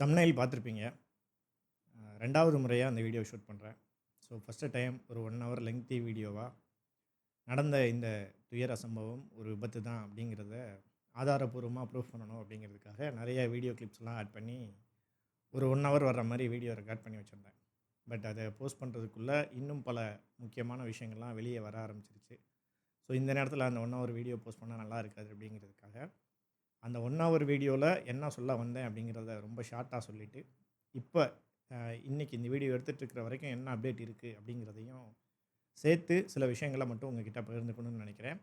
Thumbnail பார்த்துருப்பீங்க. 2வது முறையா அந்த வீடியோ ஷூட் பண்றேன். ஸோ ஃபர்ஸ்ட்டு டைம் ஒரு 1 ஹவர் லெங்தி வீடியோவா நடந்த இந்த துயர சம்பவம் ஒரு விபத்து தான் அப்படிங்கிறத ஆதாரப்பூர்வமா ப்ரூஃப் பண்ணணும் அப்படிங்கிறதுக்காக நெறைய வீடியோ கிளிப்ஸ்லாம் ஆட் பண்ணி ஒரு 1 ஹவர் வர்ற மாரி வீடியோ ரெக்கார்ட் பண்ணி வச்சிருந்தேன். பட் அத போஸ்ட் பண்றதுக்குள்ள இன்னும் பல முக்கியமான விஷயங்கள்லாம் வெளிய வர ஆரம்பிச்சுருச்சு. ஸோ இந்த நேரத்தில அந்த 1 ஹவர் வீடியோ போஸ்ட் பண்ணா நல்லா இருக்காது அப்படிங்கிறதுக்காக, அந்த 1 ஹவர் வீடியோல என்ன சொல்ல வந்தேன் அப்படிங்கிறத ரொம்ப ஷார்ட்டா சொல்லிட்டு, இப்ப அ இன்னைக்கு இந்த வீடியோ எடுத்துட்டு இருக்கிற வரைக்கும் என்ன அப்டேட் இருக்கு அப்படிங்கிறதையும் சேர்த்து சில விஷயங்கள மட்டும் உங்ககிட்ட பகிர்ந்துக்கணும்னு நெனைக்கிறேன்.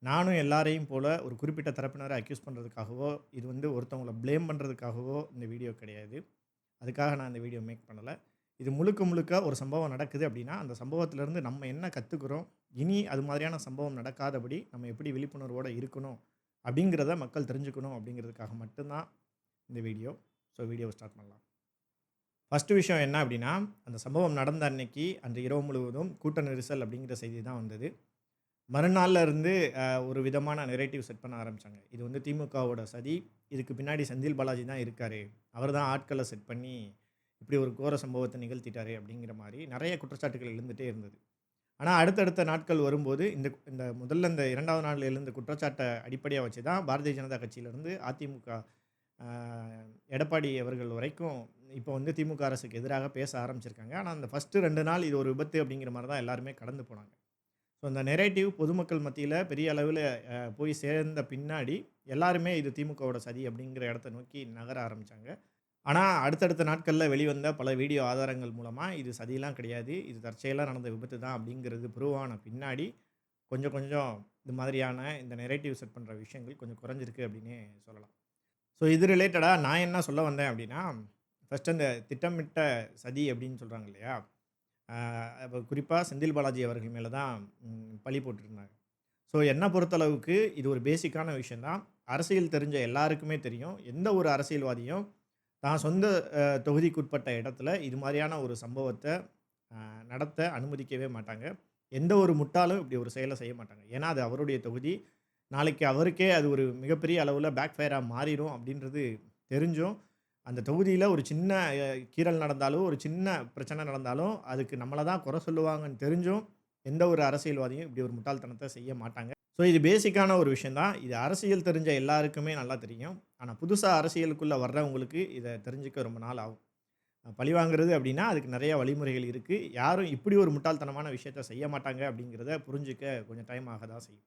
நானும் எல்லாரையும் போல ஒரு குறிப்பிட்ட தரப்பினர அக்யூஸ் பண்றதுக்காகவோ, இது வந்து ஒருத்தவங்கள ப்ளேம் பண்றதுக்காகவோ இந்த வீடியோ கிடையாது. அதுக்காக நான் இந்த வீடியோ மேக் பண்ணல. இது முழுக்க முழுக்க ஒரு சம்பவம் நடக்குது அப்படின்னா, அந்த சம்பவத்திலிருந்து நம்ம என்ன கத்துக்கிறோம்? இனி அது மாதிரியான சம்பவம் நடக்காதபடி நம்ம எப்படி விழிப்புணர்வோட இருக்கணும்? அப்படிங்கிறத மக்கள் தெரிஞ்சுக்கணும் அப்படிங்கிறதுக்காக மட்டும் தான் இந்த வீடியோ. ஸோ வீடியோவ ஸ்டார்ட் பண்ணலாம். ஃபர்ஸ்ட்டு விஷயம் என்ன அப்படின்னா, அந்த சம்பவம் நடந்த அன்னைக்கு, அன்று இரவு முழுவதும் கூட்ட நெரிசல் அப்படிங்கிற செய்தி தான் வந்தது. மறுநாள்ல இருந்து ஒரு விதமான நரேட்டிவ் செட் பண்ண ஆரம்பிச்சாங்க. இது வந்து திமுகவோட சதி. இதுக்கு பின்னாடி செந்தில் பாலாஜி தான் இருக்காரு. அவர் தான் ஆட்கள செட் பண்ணி, இப்படி ஒரு கோர சம்பவத்த நிகழ்த்திட்டாரு அப்படிங்கிற மாரி நெறைய குற்றச்சாட்டுகள் எழுந்துட்டே இருந்தது. ஆனா, அடுத்தடுத்த நாட்கள் வரும்போது, இந்த இந்த முதல்ல இந்த 2வது நாள்ல எழுந்த குற்றச்சாட்ட அடிப்படையா வச்சு தான் பாரதிய ஜனதா கட்சியிலருந்து அதிமுக அ எடப்பாடி அவர்கள் வரைக்கும் இப்போ வந்து திமுக அரசுக்கு எதிராக பேச ஆரம்பிச்சிருக்காங்க. ஆனா, அந்த ஃபர்ஸ்ட்டு 2 நாள் இது ஒரு விபத்து அப்படிங்கிற மாரி தான் எல்லாருமே கடந்து போனாங்க. ஸோ, அந்த நரேட்டிவ் பொதுமக்கள் மத்தியில பெரிய அளவில போய் சேர்ந்த பின்னாடி, எல்லாருமே இது திமுகவோட சதி அப்படிங்கிற இடத்த நோக்கி நகர ஆரம்பிச்சாங்க. ஆனா, அடுத்தடுத்த நாட்கள்ல வெளிவந்த பல வீடியோ ஆதாரங்கள் மூலமா, இது சதிலாம் கிடையாது. இது தற்செயலா நடந்த விபத்து தான் அப்படிங்கிறது ப்ரூவ் ஆன பின்னாடி, கொஞ்சம் கொஞ்சம் இது மாதிரியான இந்த நரேட்டிவ் செட் பண்ற விஷயங்கள் கொஞ்சம் குறைஞ்சிருக்கு அப்படின்னே சொல்லலாம். ஸோ, இது ரிலேட்டடா நான் என்ன சொல்ல வந்தேன் அப்படின்னா, ஃபர்ஸ்ட்டு அந்த திட்டமிட்ட சதி அப்படின்னு சொல்றாங்க இல்லையா? அ அப்ப குறிப்பா செந்தில் பாலாஜி அவர்கள் மேல தான் பழி போட்டிருந்தாங்க. ஸோ, என்ன பொறுத்தளவுக்கு இது ஒரு பேசிக்கான விஷயம் தான். அரசியல் தெரிஞ்ச எல்லாருக்குமே தெரியும். எந்த ஒரு அரசியல்வாதியும் தான் சொந்த தொகுதிக்குட்பட்ட இடத்துல இது மாரியான ஒரு சம்பவத்த அ நடத்த அனுமதிக்கவே மாட்டாங்க. எந்த ஒரு முட்டாளும் இப்படி ஒரு செயல செய்ய மாட்டாங்க. ஏன்னா, அது அவருடைய தொகுதி. நாளைக்கு அவருக்கே அது ஒரு மிகப்பெரிய அளவுல பேக் ஃபயரா மாறிரும் அப்படின்றது தெரிஞ்சும், அந்த தொகுதியில ஒரு சின்ன கீறல் நடந்தாலும், ஒரு சின்ன பிரச்சனை நடந்தாலும், அதுக்கு நம்மள தான் குறை சொல்லுவாங்கன்னு தெரிஞ்சும், எந்த ஒரு அரசியல்வாதியும் இப்படி ஒரு முட்டாள்தனத்த செய்ய மாட்டாங்க. ஸோ, இது பேசிக்கான ஒரு விஷயம் தான். இது அரசியல் தெரிஞ்ச எல்லாருக்குமே நல்லா தெரியும். ஆனா, புதுசா அரசியலுக்குள்ள வர்றவங்களுக்கு இத தெரிஞ்சுக்க ரொம்ப நாள் ஆகும். பழிவாங்குறது அப்படின்னா, அதுக்கு நெறைய வழிமுறைகள் இருக்கு. யாரும் இப்படி ஒரு முட்டாள்தனமான விஷயத்த செய்ய மாட்டாங்க அப்படிங்கிறத புரிஞ்சுக்க கொஞ்சம் டைம் ஆக தான் செய்யும்.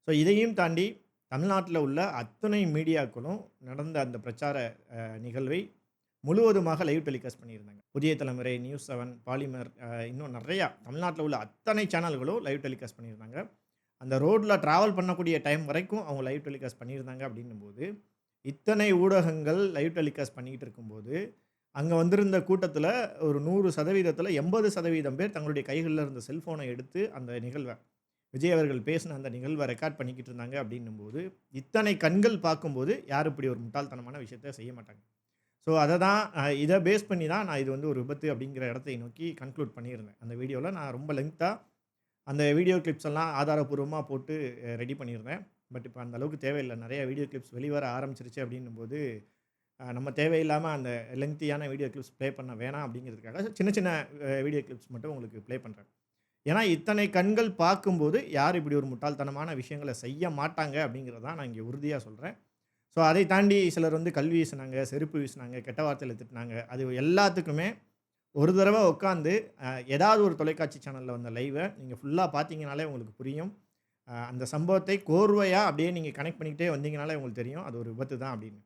ஸோ, இதையும் தாண்டி தமிழ்நாட்டில உள்ள அத்துணை மீடியாக்களும் நடந்த அந்த பிரச்சார நிகழ்வை முழுவதுமாக லைவ் டெலிகாஸ்ட் பண்ணியிருந்தாங்க. புதிய தலைமுறை, நியூஸ் 7, பாலிமர் இன்னும் நெறையா தமிழ்நாட்டில உள்ள அத்தனை சேனல்களும் லைவ் டெலிகாஸ்ட் பண்ணியிருந்தாங்க. அந்த ரோட்ல டிராவல் பண்ணக்கூடிய டைம் வரைக்கும் அவங்க லைவ் டெலிகாஸ்ட் பண்ணியிருந்தாங்க அப்படின்னும்போது, இத்தனை ஊடகங்கள் லைவ் டெலிகாஸ்ட் பண்ணிக்கிட்டு இருக்கும்போது, அங்க வந்திருந்த கூட்டத்தில ஒரு 100% 80% பேர் தங்களுடைய கைகள்ல இருந்த செல்ஃபோன எடுத்து அந்த நிகழ்வ விஜய் அவர்கள் பேசின அந்த நிகழ்வ ரெக்கார்ட் பண்ணிக்கிட்டு இருந்தாங்க அப்படின்னும்போது, இத்தனை கண்கள் பார்க்கும்போது யாரும் இப்படி ஒரு முட்டாள்தனமான விஷயத்த செய்ய மாட்டாங்க. ஸோ அத தான் இத பேஸ் பண்ணி தான் நான் இது வந்து ஒரு விபத்து அப்படிங்கிற இடத்தை நோக்கி கன்க்ளூட் பண்ணியிருந்தேன். அந்த வீடியோல நான் ரொம்ப லெங்த்தா அந்த வீடியோ கிளிப்ஸ் எல்லாம் ஆதாரப்பூர்வமா போட்டு ரெடி பண்ணியிருந்தேன். பட் இப்ப அந்த அளவுக்கு தேவையில்ல. நெறைய வீடியோ கிளிப்ஸ் வெளிவர ஆரம்பிச்சுருச்சு அப்படின்னும்போது, நம்ம தேவையில்லாம அந்த லெங்தியான வீடியோ கிளிப்ஸ் ப்ளே பண்ண வேணாம் அப்படிங்கிறதுக்காக சின்ன சின்ன வீடியோ கிளிப்ஸ் மட்டும் உங்களுக்கு ப்ளே பண்றேன். ஏன்னா, இத்தனை கண்கள் பார்க்கும்போது, யாரும் இப்படி ஒரு முட்டாள்தனமான விஷயங்கள செய்ய மாட்டாங்க அப்படிங்கிறத தான் நான் இங்க உறுதியா சொல்றேன். ஸோ, அதை தாண்டி சிலர் வந்து கல் வீசுனாங்க, செருப்பு வீசுனாங்க, கெட்ட வார்த்தையில திட்டுனாங்க. அது எல்லாத்துக்குமே ஒரு தடவ உட்காந்து ஏதாவது ஒரு தொலைக்காட்சி சேனல்ல வந்த லைவ நீங்க ஃபுல்லா பார்த்தீங்கனாலே உங்களுக்கு புரியும். அந்த சம்பவத்தை கோர்வையா அப்படியே நீங்க கனெக்ட் பண்ணிக்கிட்டே வந்தீங்கனாலே உங்களுக்கு தெரியும். அது ஒரு விபத்து தான் அப்படின்னு.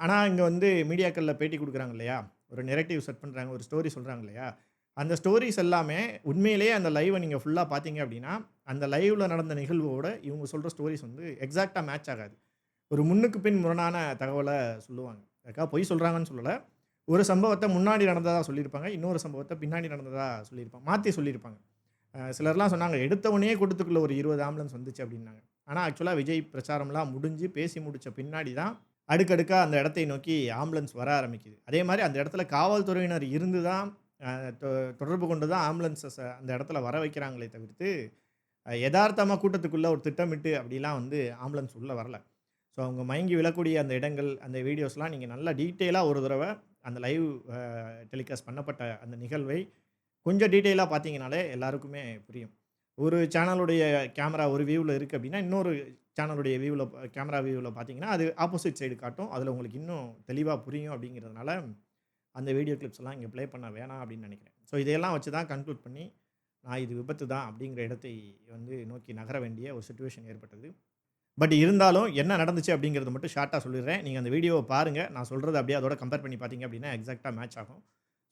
ஆனா இங்க வந்து மீடியாக்கள்ல பேட்டி குடுக்குறாங்க இல்லையா? ஒரு நரேட்டிவ் செட் பண்றாங்க, ஒரு ஸ்டோரி சொல்றாங்க இல்லையா? அந்த ஸ்டோரீஸ் எல்லாமே உண்மையிலேயே அந்த லைவ நீங்க ஃபுல்லா பார்த்தீங்க அப்படின்னா, அந்த லைவ்ல நடந்த நிகழ்வோட இவங்க சொல்ற ஸ்டோரீஸ் வந்து எக்ஸாக்ட்டா மேட்ச் ஆகாது. ஒரு முன்னுக்கு பின் முரணான தகவல சொல்லுவாங்க. அதுக்காக பொய் சொல்றாங்கன்னு சொல்லல. ஒரு சம்பவத்த முன்னாடி நடந்ததா சொல்லியிருப்பாங்க. இன்னொரு சம்பவத்த பின்னாடி நடந்ததா சொல்லியிருப்பாங்க. மாத்தி சொல்லியிருப்பாங்க. சிலர்லாம் சொன்னாங்க, "எடுத்த உடனேயே கூட்டத்துக்குள்ள ஒரு 20 ஆம்புலன்ஸ் வந்துச்சு" அப்படின்னாங்க. ஆனா ஆக்சுவலா விஜய் பிரச்சாரம்லாம் முடிஞ்சு, பேசி முடிச்ச பின்னாடி தான் அடுக்கடுக்கா அந்த இடத்தை நோக்கி ஆம்புலன்ஸ் வர ஆரம்பிக்குது. அதே மாரி அந்த இடத்துல காவல்துறையினர் இருந்து தான் அ தொ தொடர்பு கொண்டு தான் ஆம்புலன்ஸஸ அந்த இடத்துல வர வைக்கிறாங்களே தவிர்த்து, எதார்த்தமா கூட்டத்துக்குள்ள ஒரு திட்டமிட்டு அப்படிலாம் வந்து ஆம்புலன்ஸ் உள்ள வரல. ஸோ அவங்க மயங்கி விழக்கூடிய அந்த இடங்கள், அந்த வீடியோஸ்லாம் நீங்க நல்லா டீட்டெயிலா ஒரு தடவ அந்த லைவ் டெலிகாஸ்ட் பண்ணப்பட்ட அந்த நிகழ்வை கொஞ்சம் டீட்டெயிலா பார்த்தீங்கனாலே எல்லாருக்குமே புரியும். ஒரு சேனலுடைய கேமரா ஒரு வியூல இருக்கு அப்டின்னா, இன்னொரு சேனலுடைய கேமரா வியூல பார்த்தீங்கன்னா, அது ஆப்போசிட் சைடு காட்டும். அதில உங்களுக்கு இன்னும் தெளிவா புரியும் அப்டிங்கிறதுனால, அந்த வீடியோ கிளிப்ஸ்லாம் இங்க ப்ளே பண்ண வேணாம் அப்டின்னு நெனைக்கிறேன். ஸோ இதையெல்லாம் வச்சு தான் கன்க்ளூட் பண்ணி, நான் இது விபத்து தான் அப்டிங்கிற இடத்தை வந்து நோக்கி நகர வேண்டிய ஒரு சிச்சுவேஷன் ஏற்பட்டது. பட் இருந்தாலும் என்ன நடந்துச்சு அப்டிங்கிறத மட்டும் ஷார்ட்டா சொல்லிர்றேன். நீங்க அந்த வீடியோவ பாருங்க. நான் சொல்றத அப்டியே அதோட கம்பேர் பண்ணி பார்த்தீங்க அப்டின்னா, எக்ஸாக்ட்டா மேட்ச் ஆகும்.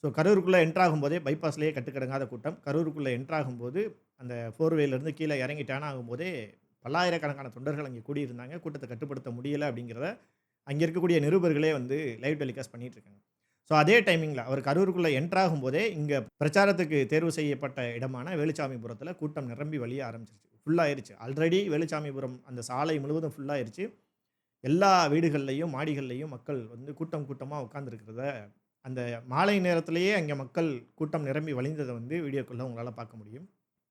ஸோ கரூருக்குள்ள என்டர் ஆகும்போதே பைபாஸ்லயே கட்டுக்கடங்காத கூட்டம். கரூருக்குள்ள என்டர் ஆகும்போது, அந்த 4 வேலருந்து கீழ இறங்கி டர்ன் ஆகும்போதே, பல்லாயிரக்கணக்கான தொண்டர்கள் அங்கே கூடியிருந்தாங்க. கூட்டத்த கட்டுப்படுத்த முடியல அப்படிங்கிறத, அங்க இருக்கக்கூடிய நிருபர்களே வந்து லைவ் டெலிகாஸ்ட் பண்ணிட்டு இருக்காங்க. ஸோ அதே டைமிங்ல அவர் கரூருக்குள்ள என்டர் ஆகும்போதே, இங்க பிரச்சாரத்துக்கு தேர்வு செய்யப்பட்ட இடமான வேலுச்சாமிபுரத்தில கூட்டம் நிரம்பி வழிய ஆரம்பிச்சுருச்சு. ஃபுல் ஆயிருச்சு. ஆல்ரெடி வேலுச்சாமிபுரம் அந்த சாலை முழுவதும் ஃபுல் ஆயிருச்சு. எல்லா வீடுகள்லயும், மாடிகள்லயும் மக்கள் வந்து கூட்டம் கூட்டமா உட்கார்ந்திருக்கிறத அந்த மாலை நேரத்திலேயே அங்கே மக்கள் கூட்டம் நிரம்பி வழிந்தத வந்து வீடியோக்குள்ள உங்களால பார்க்க முடியும்.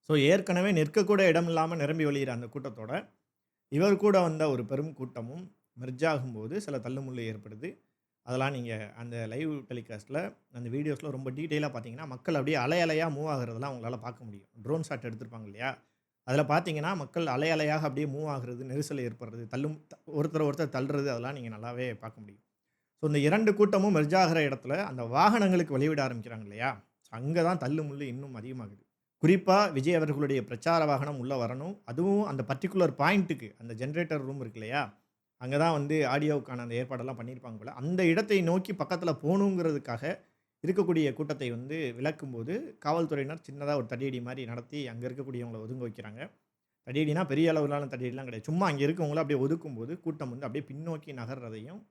ஸோ ஏற்கனவே நிற்கக்கூட இடம் இல்லாம நிரம்பி வழியிற அந்த கூட்டத்தோட, இவர் கூட வந்த ஒரு பெரும் கூட்டமும் மெர்ஜ் ஆகும்போது சில தள்ளுமுள்ளு ஏற்படுது. அதெல்லாம் நீங்க அந்த லைவ் டெலிகாஸ்ட்ல அந்த வீடியோஸ்ல ரொம்ப டீட்டெயிலா பார்த்தீங்கன்னா, மக்கள் அப்படியே அலை அலையா மூவ் ஆகுறதெல்லாம் உங்களால பார்க்க முடியும். ட்ரோன் ஷாட் எடுத்திருப்பாங்க இல்லையா? அதில பார்த்தீங்கன்னா, மக்கள் அலை அலையாக அப்படியே மூவ் ஆகுறது, நெரிசல் ஏற்படுறது, ஒருத்தர ஒருத்தர் தள்ளுறது அதெல்லாம் நீங்க நல்லாவே பார்க்க முடியும். ஸோ இந்த 2 கூட்டமும் மெர்ஜ் ஆகுற இடத்துல, அந்த வாகனங்களுக்கு வழிவிட ஆரம்பிக்கிறாங்க இல்லையா? ஸோ அங்க தான் தள்ளு முள்ளு இன்னும் அதிகமாகுது. குறிப்பா விஜய் அவர்களுடைய பிரச்சார வாகனம் உள்ள வரணும். அதுவும் அந்த பர்ட்டிகுலர் பாயிண்ட்‌டுக்கு அந்த ஜெனரேட்டர் ரூம் இருக்கு இல்லையா? அங்க தான் வந்து ஆடியோவுக்கான அந்த ஏற்பாடெல்லாம் பண்ணியிருப்பாங்க போல. அந்த இடத்தை நோக்கி பக்கத்துல போணுங்கிறதுக்காக இருக்கக்கூடிய கூட்டத்தை வந்து விலக்கும்போது, காவல்துறையினர் சின்னதா ஒரு தடியடி மாரி நடத்தி, அங்க இருக்கக்கூடியவங்கள ஒதுங்க வைக்கிறாங்க. தடியடினா பெரிய அளவிலான தடியடிலாம் கிடையாது. சும்மா அங்க இருக்கவங்கள அப்படியே ஒதுக்கும்போது, கூட்டம் வந்து அப்படியே பின்னோக்கி நகர்றதையும்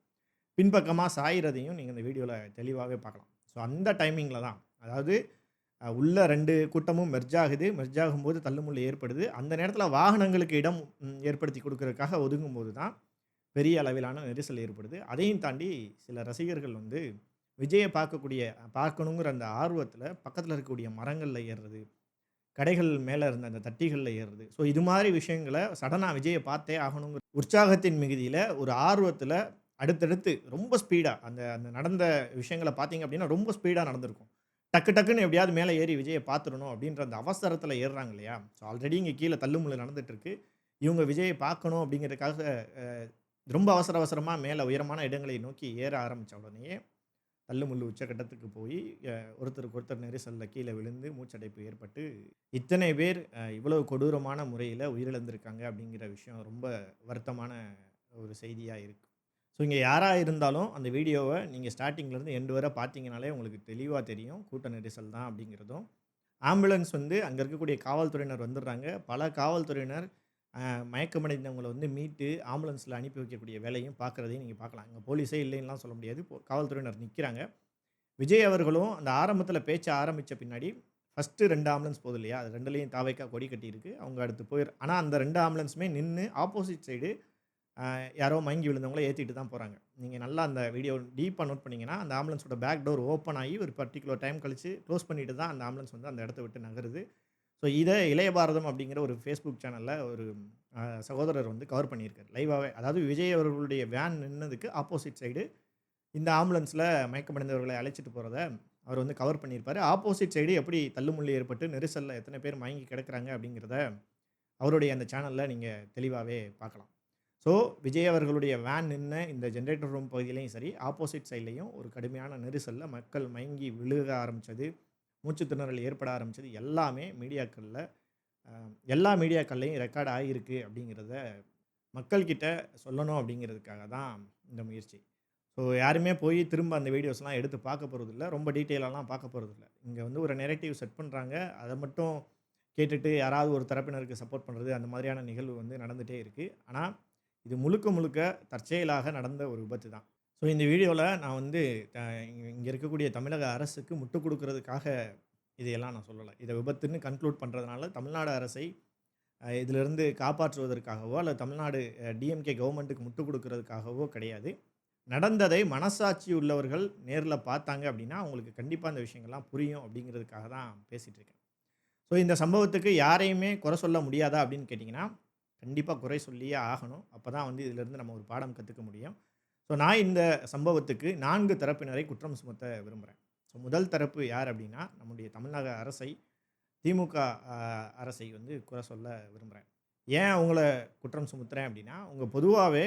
பின்பக்கமா சாயிறதையும் நீங்க இந்த வீடியோல தெளிவாவே பார்க்கலாம். ஸோ அந்த டைமிங்ல தான். அதாவது உள்ள 2 கூட்டமும் மெர்ஜ் ஆகுது. மெர்ஜ் ஆகும்போது தள்ளுமுள்ளு ஏற்படுது. அந்த நேரத்தில வாகனங்களுக்கு இடம் ஏற்படுத்தி குடுக்கறதுக்காக ஒதுங்கும்போது தான், பெரிய அளவிலான நெரிசல் ஏற்படுது. அதையும் தாண்டி சில ரசிகர்கள் வந்து விஜய பார்க்கணுங்கிற அந்த ஆர்வத்தில பக்கத்தில இருக்கக்கூடிய மரங்கள்ல ஏறுறது, கடைகள் மேல இருந்த அந்த தட்டிகள்ல ஏறுறது. ஸோ இது மாரி விஷயங்கள சடனா விஜய பார்த்தே ஆகணுங்கிற உற்சாகத்தின் மிகுதியில, ஒரு ஆர்வத்தில அடுத்தடுத்து ரொம்ப ஸ்பீடா அந்த அந்த நடந்த விஷயங்கள பார்த்தீங்க அப்டின்னா, ரொம்ப ஸ்பீடா நடந்திருக்கும். டக்கு டக்குன்னு எப்படியாவது மேல ஏறி விஜய பார்த்துறணும் அப்டின்ற அந்த அவசரத்தில ஏறுறாங்க இல்லையா? ஸோ ஆல்ரெடி இங்க கீழ தள்ளுமுள்ளு நடந்துட்டு இருக்கு. இவங்க விஜய பார்க்கணும் அப்டிங்கிறதுக்காக ரொம்ப அவசர அவசரமா மேல உயரமான இடங்களை நோக்கி ஏற ஆரம்பிச்ச உடனேயே, தள்ளுமுள்ளு உச்சகட்டத்துக்கு போயி, ஒருத்தருக்கு ஒருத்தர் நெரிசல்ல கீழ விழுந்து மூச்சடைப்பு ஏற்பட்டு, இத்தனை பேர் இவ்வளவு கொடூரமான முறையில உயிரிழந்திருக்காங்க அப்டிங்கிற விஷயம் ரொம்ப வருத்தமான ஒரு செய்தியா இருக்கு. ஸோ இங்க யாரா இருந்தாலும் அந்த வீடியோவ நீங்க ஸ்டார்ட்டிங்லேருந்து எண்ட் வர பார்த்தீங்கனாலே உங்களுக்கு தெளிவா தெரியும். கூட்ட நெரிசல் தான் அப்டிங்கிறதும். ஆம்புலன்ஸ் வந்து அங்க இருக்கக்கூடிய காவல்துறையினர் வந்துடுறாங்க. பல காவல்துறையினர் அ மயக்கமடைந்தவங்கள வந்து மீட்டு ஆம்புலன்ஸ்ல அனுப்பி வைக்கக்கூடிய வேலையும் பார்க்கிறதையும் நீங்க பார்க்கலாம். அங்க போலீஸே இல்லைன்னுலாம் சொல்ல முடியாது. காவல்துறையினர் நிக்கிறாங்க. விஜய் அவர்களும் அந்த ஆரம்பத்தில பேச்ச ஆரம்பிச்ச பின்னாடி, ஃபர்ஸ்ட்டு 2 ஆம்புலன்ஸ் போகுது இல்லையா? அது 2லயும் தாவேக்கா கொடி கட்டியிருக்கு. அவங்க அடுத்து ஆனா அந்த 2 ஆம்புலன்ஸுமே நின்னு ஆப்போசிட் சைடு யாரோ மயங்கி விழுந்தவங்கள ஏத்திட்டு தான் போறாங்க. நீங்க நல்லா அந்த வீடியோ டீப்பா நோட் பண்ணீங்கன்னா, அந்த ஆம்புலன்ஸோட பேக் டோர் ஓப்பன் ஆயி ஒரு பர்ட்டிகுலர் டைம் கழிச்சு க்ளோஸ் பண்ணிட்டு தான் அந்த ஆம்புலன்ஸ் வந்து அந்த இடத்த விட்டு நகருது. ஸோ இத இளைய பாரதம் அப்படிங்கிற ஒரு Facebook சேனல்ல ஒரு சகோதரர் வந்து கவர் பண்ணியிருக்காரு. லைவாவே. அதாவது விஜய் அவர்களுடைய வேன் நின்னதுக்கு ஆப்போசிட் சைடு இந்த ஆம்புலன்ஸ்ல மயக்கமடைந்தவர்களை அழைச்சிட்டு போறத அவர் வந்து கவர் பண்ணியிருப்பாரு. ஆப்போசிட் சைடு எப்படி தள்ளுமுள்ளு ஏற்பட்டு நெரிசல்ல எத்தன பேர் மயங்கி கிடக்குறாங்க அப்படிங்கிறத அவருடைய அந்த சேனல்ல நீங்க தெளிவாவே பார்க்கலாம். ஸோ விஜய் அவர்களுடைய வேன் நின்ன இந்த ஜெனரேட்டர் ரூம் பகுதியிலயும் சரி, ஆப்போசிட் சைட்லயும் ஒரு கடுமையான நெரிசல்ல மக்கள் மயங்கி விழுக ஆரம்பிச்சது, மூச்சு திணறல் ஏற்பட ஆரம்பிச்சது எல்லாமே மீடியாக்கள்ல அ எல்லா மீடியாக்கள்லயும் ரெக்கார்ட் ஆகியிருக்கு அப்படிங்கிறத மக்கள் கிட்ட சொல்லணும் அப்படிங்கிறதுக்காக தான் இந்த முயற்சி. ஸோ யாருமே போய் திரும்ப அந்த வீடியோஸ்லாம் எடுத்து பார்க்க போறதில்ல. ரொம்ப டீட்டெயிலாலாம் பார்க்க போறதில்ல. இங்க வந்து ஒரு நரேட்டிவ் செட் பண்றாங்க. அத மட்டும் கேட்டுட்டு யாராவது ஒரு தரப்பினருக்கு சப்போர்ட் பண்றது, அந்த மாதிரியான நிகழ்வு வந்து நடந்துட்டே இருக்கு. ஆனா, இது முழுக்க முழுக்க தற்செயலாக நடந்த ஒரு விபத்து தான். ஸோ இந்த வீடியோல நான் வந்து அ இங்க இருக்கக்கூடிய தமிழக அரசுக்கு முட்டுக் குடுக்குறதுக்காக இதையெல்லாம் நான் சொல்லல. இத விபத்துன்னு கன்க்ளூட் பண்றதுனால தமிழ்நாடு அரசை இதிலிருந்து காப்பாற்றுவதற்காகவோ, அல்லது தமிழ்நாடு டிஎம்கே கவர்மெண்ட்டுக்கு முட்டுக் குடுக்குறதுக்காகவோ கிடையாது. நடந்ததை மனசாட்சி உள்ளவர்கள் நேர்ல பார்த்தாங்க அப்படின்னா, அவங்களுக்கு கண்டிப்பா இந்த விஷயங்கள்லாம் புரியும் அப்படிங்கிறதுக்காக தான் பேசிட்டு இருக்கேன். ஸோ இந்த சம்பவத்துக்கு யாரையுமே குறை சொல்ல முடியாதா அப்படின்னு கேட்டீங்கன்னா, கண்டிப்பா குறை சொல்லியே ஆகணும். அப்பதான் வந்து இதிலிருந்து நம்ம ஒரு பாடம் கத்துக்க முடியும். ஸோ நான் இந்த சம்பவத்துக்கு 4 தரப்பினரை குற்றம் சுமத்த விரும்புறேன். ஸோ முதல் தரப்பு யார் அப்படின்னா, நம்முடைய தமிழக அரசை, திமுக அ அரசை வந்து குறை சொல்ல விரும்புறேன். ஏன் அவங்கள குற்றம் சுமத்துறேன் அப்படின்னா, அவங்க பொதுவாவே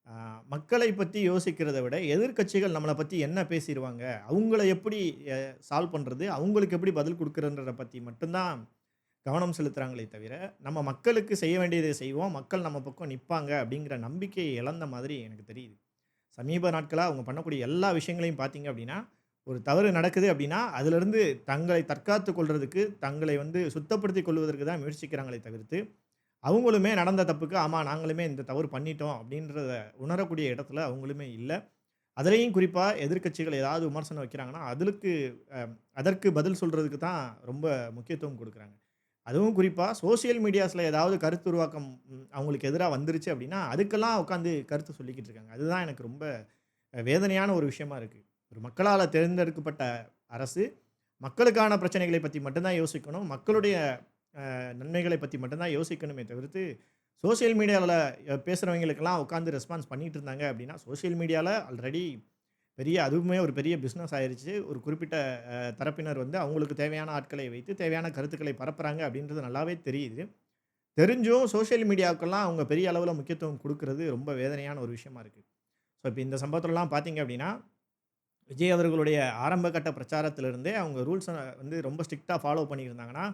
அ மக்களை பத்தி யோசிக்கிறத விட, எதிர்க்கட்சிகள் நம்மள பத்தி என்ன பேசிருவாங்க, அவங்கள எப்படி எ சால்வ் பண்றது, அவங்களுக்கு எப்படி பதில் குடுக்குறதுன்றத பத்தி மட்டும் தான் கவனம் செலுத்துறாங்களே தவிர, நம்ம மக்களுக்கு செய்ய வேண்டியதை செய்வோம், மக்கள் நம்ம பக்கம் நிப்பாங்க அப்படிங்கிற நம்பிக்கைய இழந்த மாதிரி எனக்கு தெரியுது. சமீப நாட்களா அவங்க பண்ணக்கூடிய எல்லா விஷயங்களையும் பார்த்தீங்க அப்படின்னா, ஒரு தவறு நடக்குது அப்படின்னா, அதிலிருந்து தங்களை தற்காத்துக் கொள்றதுக்கு, தங்களை வந்து சுத்தப்படுத்திக் கொள்வதற்கு தான் முயற்சிக்கிறாங்களே தவிர்த்து, அவங்களுமே நடந்த தப்புக்கு, ஆமா நாங்களுமே இந்த தவறு பண்ணிட்டோம் அப்படின்றத உணரக்கூடிய இடத்துல அவங்களுமே இல்ல. அதிலேயும் குறிப்பா எதிர்க்கட்சிகள் ஏதாவது விமர்சனம் வைக்கிறாங்கன்னா, அ அதற்கு பதில் சொல்றதுக்கு தான் ரொம்ப முக்கியத்துவம் குடுக்குறாங்க. அதுவும் குறிப்பா சோசியல் மீடியாஸ்ல ஏதாவது கருத்து உருவாக்கம் அவங்களுக்கு எதிரா வந்துருச்சு அப்படின்னா, அதுக்கெல்லாம் உட்காந்து கருத்து சொல்லிக்கிட்டு இருக்காங்க. அதுதான் எனக்கு ரொம்ப வேதனையான ஒரு விஷயமா இருக்கு. ஒரு மக்களால தேர்ந்தெடுக்கப்பட்ட அரசு, மக்களுக்கான பிரச்சனைகளை பத்தி மட்டும் தான் யோசிக்கணும். மக்களுடைய நன்மைகளை பத்தி மட்டும் தான் யோசிக்கணுமே தவிர்த்து, சோசியல் மீடியால பேசுறவங்களுக்கெல்லாம் உட்கார்ந்து ரெஸ்பான்ஸ் பண்ணிட்டு இருந்தாங்க அப்படின்னா, சோசியல் மீடியால ஆல்ரெடி அதுவுமே ஒரு பெரிய பிசினஸ் ஆயிருச்சு. ஒரு குறிப்பிட்ட தரப்பினர் வந்து அவங்களுக்கு தேவையான ஆட்களை வைத்து, தேவையான கருத்துக்களை பரப்புறாங்க அப்படின்றது நல்லாவே தெரியுது. தெரிஞ்சும் சோசியல் மீடியாவுக்கெல்லாம் அவங்க பெரிய அளவுல முக்கியத்துவம் குடுக்குறது ரொம்ப வேதனையான ஒரு விஷயமா இருக்கு. ஸோ, இப்ப இந்த சம்பவத்துலலாம் பார்த்தீங்க அப்படின்னா, விஜய் அவர்களுடைய ஆரம்ப கட்ட பிரச்சாரத்திலிருந்தே அவங்க ரூல்ஸ வந்து ரொம்ப ஸ்ட்ரிக்ட்டா ஃபாலோ பண்ணியிருந்தாங்கன்னா,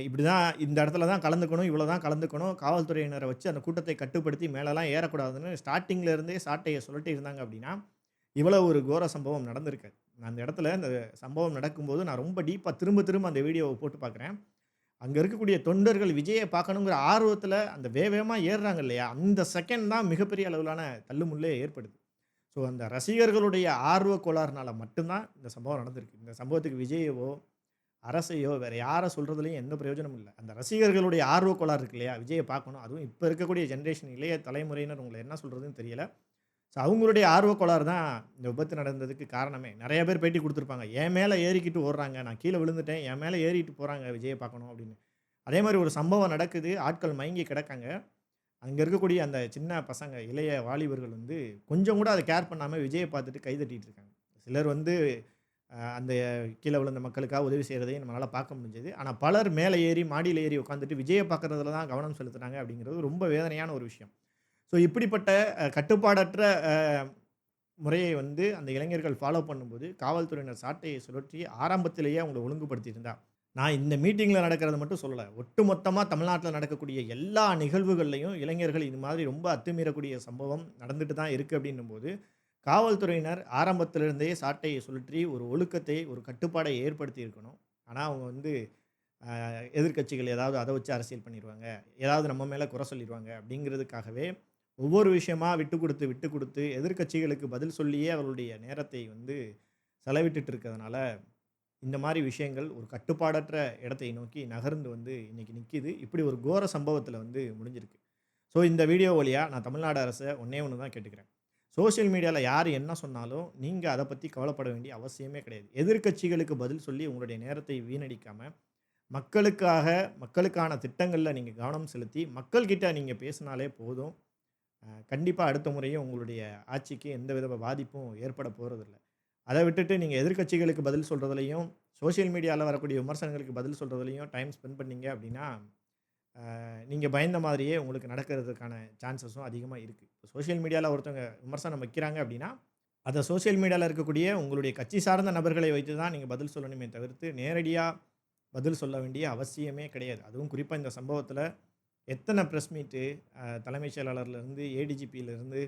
இப்படிதான் இந்த இடத்துல தான் கலந்துக்கணும், இவ்வளோ தான் கலந்துக்கணும், காவல்துறையினர வச்சு அந்த கூட்டத்தை கட்டுப்படுத்தி மேலலாம் ஏறக்கூடாதுன்னு ஸ்டார்ட்டிங்ல இருந்தே சாட்டைய சுழட்டியிருந்தாங்க அப்படின்னா, இவ்வளவு ஒரு கோர சம்பவம் நடந்திருக்காது. நான் அந்த இடத்துல இந்த சம்பவம் நடக்கும்போது நான் ரொம்ப டீப்பா திரும்ப திரும்ப அந்த வீடியோவ போட்டு பார்க்குறேன். அங்க இருக்கக்கூடிய தொண்டர்கள் விஜய பார்க்கணுங்கிற ஆர்வத்துல அந்த வேகமா ஏறுறாங்க இல்லையா? அந்த செகண்ட் தான் மிகப்பெரிய அளவிலான தள்ளுமுள்ளே ஏற்படுது. ஸோ அந்த ரசிகர்களுடைய ஆர்வ கோளாறுனால மட்டும் தான் இந்த சம்பவம் நடந்திருக்கு. இந்த சம்பவத்துக்கு விஜயவோ, அரசையோ வேற யார சொல்றதுலயும் எந்த பிரயோஜனமும் இல்ல. அந்த ரசிகர்களுடைய ஆர்வ கோளாறு இருக்கு இல்லையா? விஜய பார்க்கணும். அதுவும் இப்ப இருக்கக்கூடிய ஜெனரேஷன் இளைய தலைமுறையினர் உங்கள என்ன சொல்றதுன்னு தெரியல. ஸோ அவங்களுடைய ஆர்வக் கோளாறு தான் இந்த விபத்து நடந்ததுக்கு காரணமே. நெறைய பேர் பேட்டி குடுத்துருப்பாங்க. என் மேல ஏறிக்கிட்டு ஓடுறாங்க. நான் கீழ விழுந்துட்டேன். என் மேல ஏறிட்டு போறாங்க விஜய பார்க்கணும் அப்படின்னு. அதே மாரி ஒரு சம்பவம் நடக்குது. ஆட்கள் மயங்கி கிடக்காங்க. அங்க இருக்கக்கூடிய அந்த சின்ன பசங்க, இளைய வாலிபர்கள் வந்து கொஞ்சம் கூட அத கேர் பண்ணாம விஜய பார்த்துட்டு கை தட்டிட்டு இருக்காங்க. சிலர் வந்து அந்த கீழ விழுந்த மக்களுக்காக உதவி செய்றதையும் நம்மளால பார்க்க முடிஞ்சது. ஆனா பலர் மேல ஏறி, மாடியில ஏறி உட்காந்துட்டு விஜய பார்க்கறதுல தான் கவனம் செலுத்துனாங்க அப்படிங்கிறது ரொம்ப வேதனையான ஒரு விஷயம். ஸோ இப்படிப்பட்ட கட்டுப்பாடற்ற அ முறையை வந்து அந்த இளைஞர்கள் ஃபாலோ பண்ணும்போது, காவல்துறையினர் சாட்டையை சுழற்றி ஆரம்பத்திலேயே அவங்கள ஒழுங்குபடுத்தியிருந்தா, நான் இந்த மீட்டிங்ல நடக்கிறத மட்டும் சொல்லல. ஒட்டுமொத்தமா தமிழ்நாட்டில நடக்கக்கூடிய எல்லா நிகழ்வுகள்லயும் இளைஞர்கள் இது மாதிரி ரொம்ப அத்துமீறக்கூடிய சம்பவம் நடந்துட்டு தான் இருக்கு அப்படின்னும்போது, காவல்துறையினர் ஆரம்பத்திலிருந்தே சாட்டையை சுழற்றி ஒரு ஒழுக்கத்தை, ஒரு கட்டுப்பாடை ஏற்படுத்தி இருக்கணும். ஆனா அவங்க வந்து எதிர்க்கட்சிகள் ஏதாவது அத வச்சு அரசியல் பண்ணிருவாங்க. ஏதாவது நம்ம மேல குறை சொல்லிருவாங்க அப்படிங்கிறதுக்காகவே, ஒவ்வொரு விஷயமா விட்டு குடுத்து எதிர்க்கட்சிகளுக்கு பதில் சொல்லியே அவர்களுடைய நேரத்தை வந்து செலவிட்டுட்டு இருக்கிறதுனால, இந்த மாரி விஷயங்கள் ஒரு கட்டுப்பாடற்ற இடத்தை நோக்கி நகர்ந்து வந்து இன்னைக்கு நிக்கிது. இப்படி ஒரு கோர சம்பவத்தில வந்து முடிஞ்சிருக்கு. ஸோ இந்த வீடியோ வழியா நான் தமிழ்நாடு அரச ஒண்ணே ஒண்ணு தான் கேட்டுக்கிறேன். சோசியல் மீடியால யார் என்ன சொன்னாலும், நீங்க அத பத்தி கவலைப்பட வேண்டிய அவசியமே கிடையாது. எதிர்க்கட்சிகளுக்கு பதில் சொல்லி உங்களுடைய நேரத்தை வீணடிக்காம மக்களுக்காக, மக்களுக்கான திட்டங்கள்ல நீங்க கவனம் செலுத்தி, மக்கள் கிட்ட நீங்க பேசினாலே போதும். கண்டிப்பா அடுத்த முறையும் உங்களுடைய ஆட்சிக்கு எந்தவித பாதிப்பும் ஏற்பட போறதில்ல. அத விட்டுட்டு நீங்க எதிர்க்கட்சிகளுக்கு பதில் சொல்றதுலயும், சோசியல் மீடியால வரக்கூடிய விமர்சனங்களுக்கு பதில் சொல்றதுலயும் டைம் ஸ்பெண்ட் பண்ணீங்க அப்டின்னா, நீங்க பயந்த மாதிரியே உங்களுக்கு நடக்கிறதுக்கான சான்ஸஸும் அதிகமா இருக்கு. சோசியல் மீடியால ஒருத்தவங்க விமர்சனம் வைக்கிறாங்க அப்டின்னா, அத சோசியல் மீடியால இருக்கக்கூடிய உங்களுடைய கட்சி சார்ந்த நபர்களை வைத்து தான் நீங்க பதில் சொல்லணுமே தவிர்த்து, நேரடியா பதில் சொல்ல வேண்டிய அவசியமே கிடையாது. அதுவும் குறிப்பா இந்த சம்பவத்தில எத்தன பிரஸ் மீட்டு தலைமைச் செயலாளர்லேருந்து, ஏடிஜிபியிலிருந்து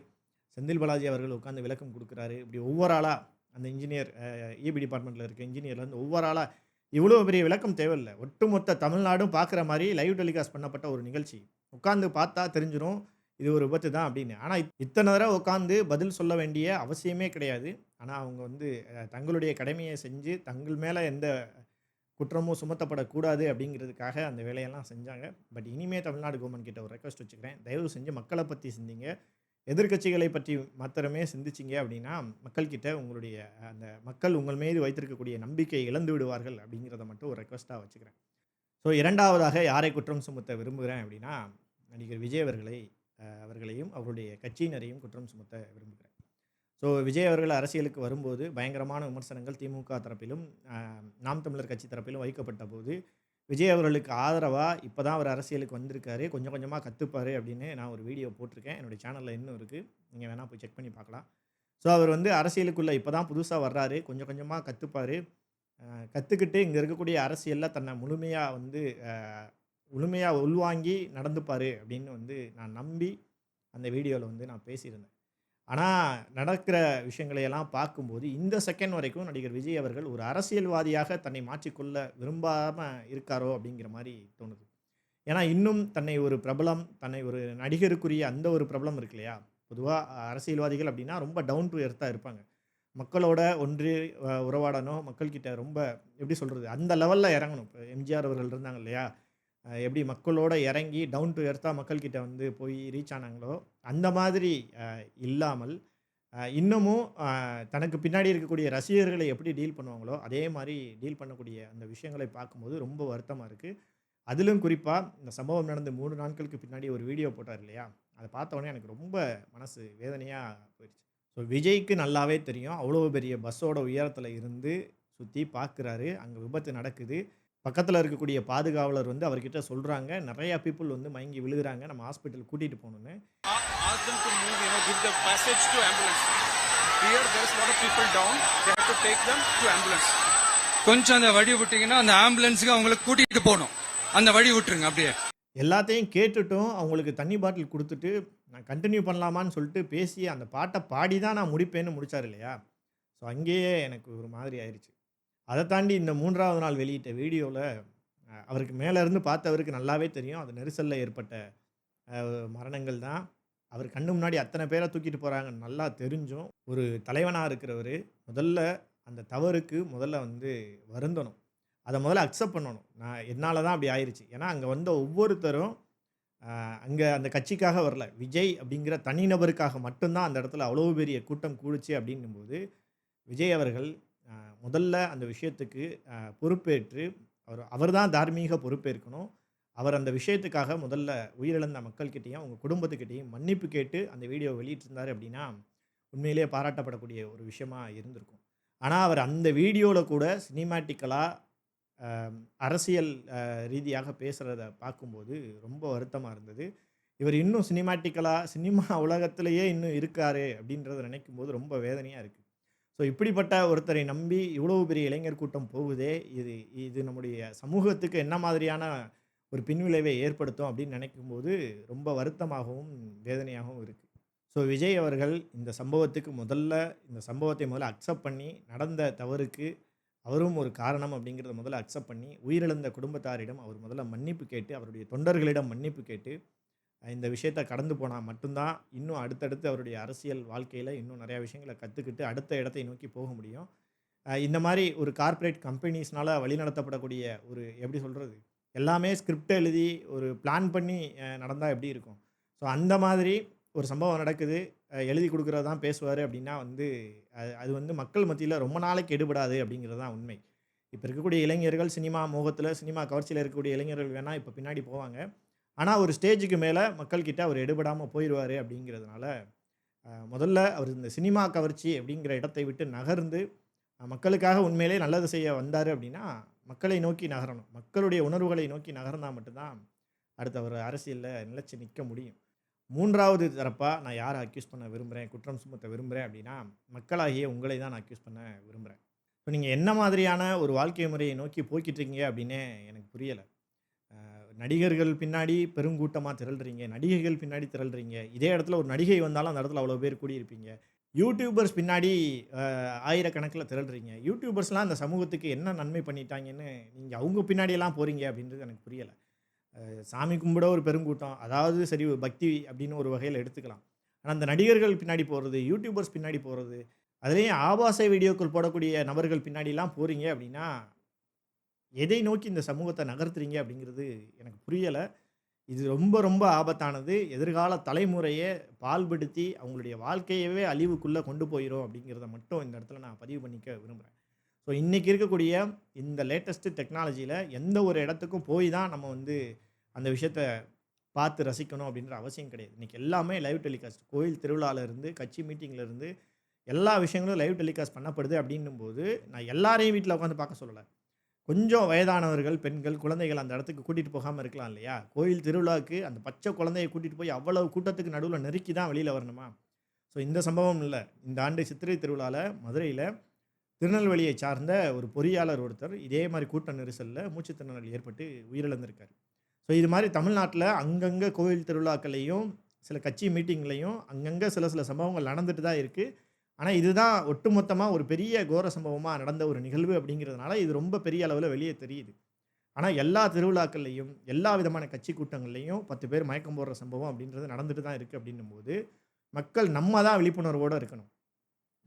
செந்தில் பாலாஜி அவர்கள் உட்கார்ந்து விளக்கம் குடுக்குறாரு. இப்படி ஒவ்வொரு ஆளா அந்த இன்ஜினியர் ஈபி டிபார்ட்மெண்ட்ல இருக்க இன்ஜினியர்லேருந்து ஒவ்வொரு ஆளா இவ்வளோ பெரிய விளக்கம் தேவையில்ல. ஒட்டுமொத்த தமிழ்நாடும் பார்க்குற மாரி லைவ் டெலிகாஸ்ட் பண்ணப்பட்ட ஒரு நிகழ்ச்சி. உட்கார்ந்து பார்த்தா தெரிஞ்சிரும். இது ஒரு விபத்து தான் அப்படின்னு. ஆனா இத்தன தடவ உட்கார்ந்து பதில் சொல்ல வேண்டிய அவசியமே கிடையாது. ஆனா அவங்க வந்து தங்களுடைய கடமைய செஞ்சு, தங்கள் மேல எந்த குற்றமும் சுமத்தப்படக்கூடாது அப்படிங்கிறதுக்காக அந்த வேலையெல்லாம் செஞ்சாங்க. பட் இனிமே தமிழ்நாடு கவர்மெண்ட் கிட்ட ஒரு ரெக்வெஸ்ட் வச்சுக்கிறேன். தயவு செஞ்சு மக்கள பத்தி சிந்திங்க. எதிர்க்கட்சிகளை பற்றி மாத்திரமே சிந்திச்சீங்க அப்படின்னா, மக்கள் கிட்ட உங்களுடைய அந்த மக்கள் உங்கள் மீது வைத்திருக்கக்கூடிய நம்பிக்கையை இழந்து விடுவார்கள் அப்படிங்கிறத மட்டும் ஒரு ரெக்வெஸ்ட்டா வச்சுக்கிறேன். ஸோ 2வதாக யாரை குற்றம் சுமத்த விரும்புகிறேன் அப்படின்னா, நடிகர் விஜய் அவர்களையும் அவருடைய கட்சியினரையும் குற்றம் சுமத்த விரும்புகிறேன். ஸோ விஜய் அவர்கள் அரசியலுக்கு வரும்போது பயங்கரமான விமர்சனங்கள் திமுக தரப்பிலும், நாம் தமிழர் கட்சி தரப்பிலும் வைக்கப்பட்டபோது, விஜய் அவர்களுக்கு ஆதரவா இப்போ தான் அவர் அரசியலுக்கு வந்திருக்காரு, கொஞ்சம் கொஞ்சமா கத்துப்பாரு அப்படின்னு நான் ஒரு வீடியோ போட்டிருக்கேன். என்னுடைய சேனல்ல இன்னும் இருக்கு. நீங்க வேணா போய் செக் பண்ணி பார்க்கலாம். ஸோ அவர் வந்து அரசியலுக்குள்ள இப்போ தான் புதுசா வர்றாரு, கொஞ்சம் கொஞ்சமா கத்துப்பாரு. கத்துக்கிட்டு இங்க இருக்கக்கூடிய அரசியல்ல தன்னை முழுமையா உள்வாங்கி நடந்துப்பாரு அப்படின்னு வந்து நான் நம்பி அந்த வீடியோல வந்து நான் பேசியிருந்தேன். ஆனா, நடக்கிற விஷயங்களை எல்லாம் பார்க்கும்போது, இந்த செகண்ட் வரைக்கும் நடிகர் விஜய் அவர்கள் ஒரு அரசியல்வாதியாக தன்னை மாற்றிக்கொள்ள விரும்பாம இருக்காரோ! அப்படிங்கிற மாரி தோணுது. ஏன்னா, இன்னும் தன்னை ஒரு பிரபலம், தன்னை ஒரு நடிகருக்குரிய அந்த ஒரு பிரபலம் இருக்கு இல்லையா? பொதுவா அரசியல்வாதிகள் அப்படின்னா ரொம்ப டவுன் டூ எர்த்தா இருப்பாங்க. மக்களோட ஒன்றி உறவாடணும், மக்கள்கிட்ட ரொம்ப எப்படி சொல்றது? அந்த லெவல்ல இறங்கணும். இப்ப எம்ஜிஆர் அவர்கள் இருந்தாங்க இல்லையா? எப்படி மக்களோட இறங்கி டவுன் டூ எர்த்தா மக்கள்கிட்ட வந்து போய் ரீச் ஆனாங்களோ, அந்த மாதிரி இல்லாமல், இன்னமும் தனக்கு பின்னாடி இருக்கக்கூடிய ரசிகர்களை எப்படி டீல் பண்ணுவாங்களோ, அதே மாரி டீல் பண்ணக்கூடிய அந்த விஷயங்களை பார்க்கும்போது ரொம்ப வருத்தமா இருக்கு. அதிலும் குறிப்பா இந்த சம்பவம் நடந்து 3 நாட்களுக்கு பின்னாடி ஒரு வீடியோ போட்டார் இல்லையா? அத பார்த்த உடனே எனக்கு ரொம்ப மனசு வேதனையா போயிருச்சு. ஸோ விஜய்க்கு நல்லாவே தெரியும். அவ்வளோ பெரிய பஸ்ஸோட உயரத்தில இருந்து சுத்தி பார்க்குறாரு. அங்க விபத்து நடக்குது. பக்கத்துல இருக்கக்கூடிய பாதுகாவலர் வந்து அவர்கிட்ட சொல்றாங்க. நெறைய பீப்பிள் வந்து மயங்கி விழுகுறாங்க. நம்ம ஹாஸ்பிட்டல் கூட்டிட்டு போணும்னு. Ask them to move, give the passage to ambulance. Here, there is a lot of people down. They have to take them to ambulance. கொஞ்சம் அந்த வழி விட்டீங்கன்னா அந்த ஆம்புலன்ஸுக்கு அவங்களை கூட்டிட்டு போகணும். அந்த வழி விட்டுருங்க அப்படியே. எல்லாத்தையும் கேட்டுட்டும் அவங்களுக்கு தண்ணி பாட்டில் குடுத்துட்டு, நான் கன்டின்யூ பண்ணலாமான்னு சொல்லிட்டு பேசி அந்த பாட்ட பாடி தான் நான் முடிப்பேன்னு முடிச்சாரு இல்லையா? ஸோ அங்கேயே எனக்கு ஒரு மாதிரி ஆயிருச்சு. அத தாண்டி இந்த 3வது நாள் வெளியிட்ட வீடியோல அவருக்கு மேல இருந்து பார்த்தவருக்கு நல்லாவே தெரியும். அது நெரிசல்ல ஏற்பட்ட மரணங்கள் தான். அவர் கண்ணு முன்னாடி அத்தன பேர தூக்கிட்டு போறாங்கன்னு நல்லா தெரிஞ்சும், ஒரு தலைவனா இருக்கிறவரு முதல்ல அந்த தவறுக்கு முதல்ல வந்து வருந்தணும். அத முதல்ல அக்செப்ட் பண்ணணும். என்னால தான் அப்படி ஆயிருச்சு. ஏன்னா, அங்க வந்த ஒவ்வொருத்தரும் அங்க அந்த கட்சிக்காக வரல. விஜய் அப்படிங்கிற தனிநபருக்காக மட்டும் தான் அந்த இடத்துல அவ்வளோ பெரிய கூட்டம் கூடுச்சு அப்படின்னும்போது, விஜய் அவர்கள் முதல்ல அந்த விஷயத்துக்கு பொறுப்பேற்று அவர் தான் தார்மீக பொறுப்பேற்கணும். அவர் அந்த விஷயத்துக்காக முதல்ல உயிரிழந்த மக்கள்கிட்டயும், அவங்க குடும்பத்துக்கிட்டயும் மன்னிப்பு கேட்டு அந்த வீடியோவ வெளியிட்டிருந்தாரு அப்படின்னா, உண்மையிலேயே பாராட்டப்படக்கூடிய ஒரு விஷயமா இருந்திருக்கும். ஆனா, அவர் அந்த வீடியோல கூட சினிமேட்டிக்கலா அ அரசியல் ரீதியாக பேசுறத பார்க்கும்போது ரொம்ப வருத்தமா இருந்தது. இவர் இன்னும் சினிமா உலகத்திலேயே இன்னும் இருக்காரு அப்படின்றத நினைக்கும்போது ரொம்ப வேதனையா இருக்கு. ஸோ இப்படிப்பட்ட ஒருத்தரை நம்பி இவ்வளவு பெரிய இளைஞர் கூட்டம் போகுதே, இது இது நம்முடைய சமூகத்துக்கு என்ன மாதிரியான ஒரு பின்விளைவை ஏற்படுத்தும் அப்படின்னு நினைக்கும்போது ரொம்ப வருத்தமாகவும், வேதனையாகவும் இருக்கு. ஸோ விஜய் அவர்கள் இந்த சம்பவத்தை முதல்ல அக்செப்ட் பண்ணி, நடந்த தவறுக்கு அவரும் ஒரு காரணம் அப்படிங்கிறத முதல்ல அக்செப்ட் பண்ணி, உயிரிழந்த குடும்பத்தாரிடம் அவர் முதல்ல மன்னிப்பு கேட்டு, அவருடைய தொண்டர்களிடம் மன்னிப்பு கேட்டு, இந்த விஷயத்த கடந்து போனா மட்டும் தான், இன்னும் அடுத்தடுத்து அவருடைய அரசியல் வாழ்க்கையில இன்னும் நிறைய விஷயங்கள கத்துக்கிட்டு, அடுத்த இடத்தை நோக்கி போக முடியும். இந்த மாரி ஒரு கார்ப்பரேட் கம்பெனிஸ்னால வழிநடத்தப்படக்கூடிய ஒரு எப்படி சொல்றது? எல்லாமே ஸ்கிரிப்ட் எழுதி, ஒரு பிளான் பண்ணி நடந்தா எப்படி இருக்கும்? ஸோ அந்த மாதிரி ஒரு சம்பவம் நடக்குது. எழுதி குடுக்குறது தான் பேசுவாரு அப்படின்னா வந்து, அது வந்து மக்கள் மத்தியில ரொம்ப நாளைக்கு எடுபடாது அப்படிங்கிறது தான் உண்மை. இப்ப இருக்கக்கூடிய இளைஞர்கள் சினிமா மோகத்தில, சினிமா கவர்ச்சியில இருக்கக்கூடிய இளைஞர்கள் வேணா இப்ப பின்னாடி போவாங்க. ஆனா ஒரு ஸ்டேஜுக்கு மேல மக்கள் கிட்ட அவர் எடுபடாம போயிருவாரு அப்படிங்கிறதுனால, முதல்ல அவர் இந்த சினிமா கவர்ச்சி அப்படிங்கிற இடத்தை விட்டு நகர்ந்து, மக்களுக்காக உண்மையிலேயே நல்லது செய்ய வந்தாரு அப்படின்னா, மக்களை நோக்கி நகரணும். மக்களுடைய உணர்வுகளை நோக்கி நகர்ந்தா மட்டும் தான், அடுத்து அவர் அரசியல்ல நிலைச்சு நிக்க முடியும். 3வது தரப்பா நான் யார அக்யூஸ் பண்ண விரும்புறேன், குற்றம் சுமத்த விரும்புறேன் அப்படின்னா, மக்களாகிய உங்களை தான் நான் அக்யூஸ் பண்ண விரும்புறேன். இப்ப நீங்க என்ன மாதிரியான ஒரு வாழ்க்கை முறையை நோக்கி போய்க்கிட்டு இருக்கீங்க அப்படின்னே எனக்கு புரியல. நடிகர்கள் பின்னாடி பெருங்கூட்டமா திரள்றீங்க. நடிகைகள் பின்னாடி திரள்றீங்க. இதே இடத்துல ஒரு நடிகை வந்தாலும் அந்த இடத்துல அவ்வளோ பேர் கூடியிருப்பீங்க. யூடியூபர்ஸ் பின்னாடி ஆயிரக்கணக்கில திரள்றீங்க. யூடியூபர்ஸ்லாம் அந்த சமூகத்துக்கு என்ன நன்மை பண்ணிட்டாங்கன்னு, நீங்க அவங்க பின்னாடியெல்லாம் போறீங்க அப்படின்றது எனக்கு புரியல. சாமி கும்பிட ஒரு பெருங்கூட்டம். அதாவது சரி ஒரு பக்தி அப்படின்னு ஒரு வகையில எடுத்துக்கலாம். ஆனா அந்த நடிகர்கள் பின்னாடி போறது, யூடியூபர்ஸ் பின்னாடி போறது, அதிலேயும் ஆபாச வீடியோக்கள் போடக்கூடிய நபர்கள் பின்னாடிலாம் போறீங்க அப்படின்னா, எதை நோக்கி இந்த சமூகத்த நகர்த்துறீங்க அப்படிங்கிறது எனக்கு புரியல. இது ரொம்ப ரொம்ப ஆபத்தானது. எதிர்கால தலைமுறைய பாழ்படுத்தி, அவங்களுடைய வாழ்க்கையவே அழிவுக்குள்ள கொண்டு போயிரும் அப்படிங்கிறத மட்டும் இந்த இடத்துல நான் பதிவு பண்ணிக்க விரும்புறேன். ஸோ இன்னைக்கு இருக்கக்கூடிய இந்த லேட்டஸ்ட் டெக்னாலஜில எந்த ஒரு இடத்துக்கும் போய் தான் நம்ம வந்து அந்த விஷயத்த பார்த்து ரசிக்கணும் அப்படின்ற அவசியம் கிடையாது. இன்னைக்கு எல்லாமே லைவ் டெலிகாஸ்ட். கோயில் திருவிழாலேருந்து, கட்சி மீட்டிங்லேருந்து எல்லா விஷயங்களும் லைவ் டெலிகாஸ்ட் பண்ணப்படுது அப்படின்னும்போது, நான் எல்லாரையும் வீட்ல உட்காந்து பார்க்க சொல்லல. கொஞ்சம் வயதானவர்கள், பெண்கள், குழந்தைகள் அந்த இடத்துக்கு கூட்டிட்டு போகாம இருக்கலாம் இல்லையா? கோயில் திருவிழாவுக்கு அந்த பச்சை குழந்தைய கூட்டிட்டு போய் அவ்வளவு கூட்டத்துக்கு நடுவுல நெருக்கி தான் வெளியில வரணுமா? ஸோ இந்த சம்பவம் இல்ல. இந்த ஆண்டு சித்திரை திருவிழால மதுரையில திருநெல்வேலியை சார்ந்த ஒரு பொறியாளர் ஒருத்தர் இதே மாரி கூட்ட நெரிசல்ல மூச்சுத் திணறல் ஏற்பட்டு உயிரிழந்திருக்காரு. ஸோ இது மாரி தமிழ்நாட்டுல அங்கங்க கோவில் திருவிழாக்கள்லயும், சில கட்சி மீட்டிங்லயும் அங்கங்க சில சில சம்பவங்கள் நடந்துட்டு தான் இருக்கு. ஆனா, இதுதான் ஒட்டுமொத்தமா ஒரு பெரிய கோர சம்பவமா நடந்த ஒரு நிகழ்வு அப்படிங்கிறதுனால, இது ரொம்ப பெரிய அளவுல வெளிய தெரியுது. ஆனா, எல்லா திருவிழாக்கள்லயும், எல்லா விதமான கட்சி கூட்டங்கள்லயும் 10 பேர் மயக்கம் போடுற சம்பவம் அப்படின்றது நடந்துட்டு தான் இருக்கு அப்படின்னும்போது, மக்கள் நம்ம தான் விழிப்புணர்வோட இருக்கணும்.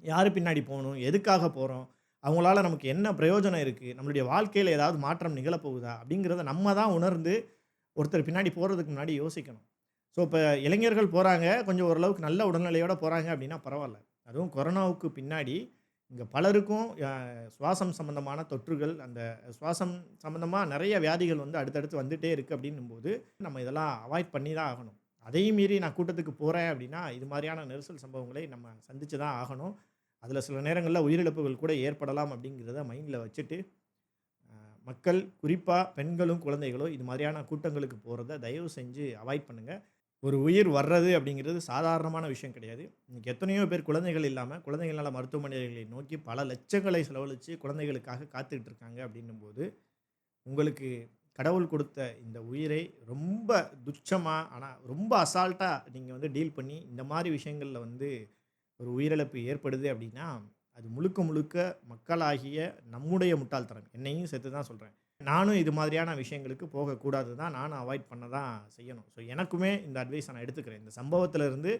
யாரு பின்னாடி போணும்? எதுக்காக போறோம்? அவங்களால நமக்கு என்ன பிரயோஜனம் இருக்கு? நம்மளுடைய வாழ்க்கையில ஏதாவது மாற்றம் நிகழப்போகுதா? அப்படிங்கிறத நம்ம தான் உணர்ந்து, ஒருத்தர் பின்னாடி போறதுக்கு முன்னாடி யோசிக்கணும். ஸோ, இப்ப இளைஞர்கள் போறாங்க. கொஞ்சம் ஓரளவுக்கு நல்ல உடல்நிலையோட போறாங்க அப்படின்னா பரவால்ல. அதுவும் கொரோனாவுக்கு பின்னாடி இங்க பலருக்கும் சுவாசம் சம்மந்தமான தொற்றுகள், அந்த சுவாசம் சம்மந்தமா நெறைய வியாதிகள் வந்து அடுத்தடுத்து வந்துட்டே இருக்கு அப்படின்னும்போது, நம்ம இதெல்லாம் அவாய்ட் பண்ணி தான் ஆகணும். அதையும் மீறி நான் கூட்டத்துக்கு போறேன் அப்படின்னா, இது மாரியான நெரிசல் சம்பவங்களை நம்ம சந்திச்சு தான் ஆகணும். அதில சில நேரங்கள்ல உயிரிழப்புகள் கூட ஏற்படலாம் அப்படிங்கிறத மைண்ட்ல வச்சுட்டு, மக்கள் குறிப்பா பெண்களும், குழந்தைகளும் இது மாரியான கூட்டங்களுக்கு போறத தயவு செஞ்சு அவாய்ட் பண்ணுங்க. ஒரு உயிர் வர்றது அப்படிங்கிறது சாதாரணமான விஷயம் கிடையாது. இன்னைக்கு எத்தனையோ பேர் குழந்தைகள் இல்லாம, குழந்தைகள் நல மருத்துவமனைகளை நோக்கி பல லட்சங்களை செலவழிச்சு குழந்தைகளுக்காக காத்துக்கிட்டு இருக்காங்க அப்படின்னும்போது, உங்களுக்கு கடவுள் கொடுத்த இந்த உயிரை ரொம்ப துச்சமா, ஆனா ரொம்ப அசால்ட்டா நீங்க வந்து டீல் பண்ணி, இந்த மாரி விஷயங்கள்ல வந்து ஒரு உயிரிழப்பு ஏற்படுது அப்படின்னா, அது முழுக்க முழுக்க மக்களாகிய நம்முடைய முட்டாள்தனம். என்னையும் சேர்த்து தான் சொல்றேன். நானும் இது மாதிரியான விஷயங்களுக்கு போகக்கூடாது தான். நானும் அவாய்ட் பண்ண தான் செய்யணும். ஸோ, எனக்குமே இந்த அட்வைஸ நான் எடுத்துக்கிறேன். இந்த சம்பவத்திலிருந்து